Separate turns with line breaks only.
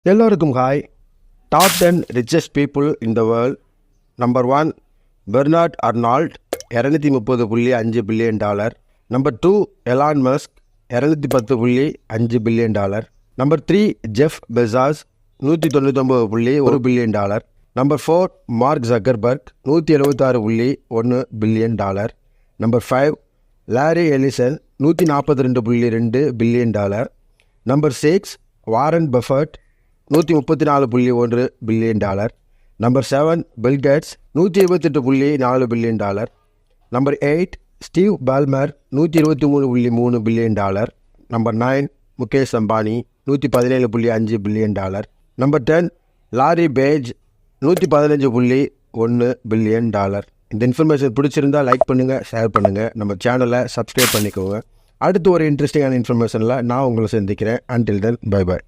எல்லோருக்கும் hi. Top 10 richest people in the world. Number 1 Bernard Arnault, $230.5 billion. Number 2 Elon Musk, $210.5 billion. Number 3 Jeff Bezos, $199.1 billion. Number 4 Mark Zuckerberg, $176.1 billion. Number 5 Larry Ellison, $142.2 billion. Number 6 Warren Buffett, $134.1 billion. Number 7 Bill Gates, $128.4 billion. Number 8 Steve Ballmer, $123.3 billion. Number 9 Mukesh Ambani, $117.5 billion. Number 10 Larry Page, $115.1 billion. இந்த information பிடிச்சிருந்தா like பண்ணுங்கள், share பண்ணுங்கள், நம்ம சேனலை subscribe பண்ணிக்கோங்க. அடுத்து ஒரு இன்ட்ரெஸ்டிங்கான இன்ஃபர்மேஷனில் நான் உங்களை சந்திக்கிறேன். Until then bye bye.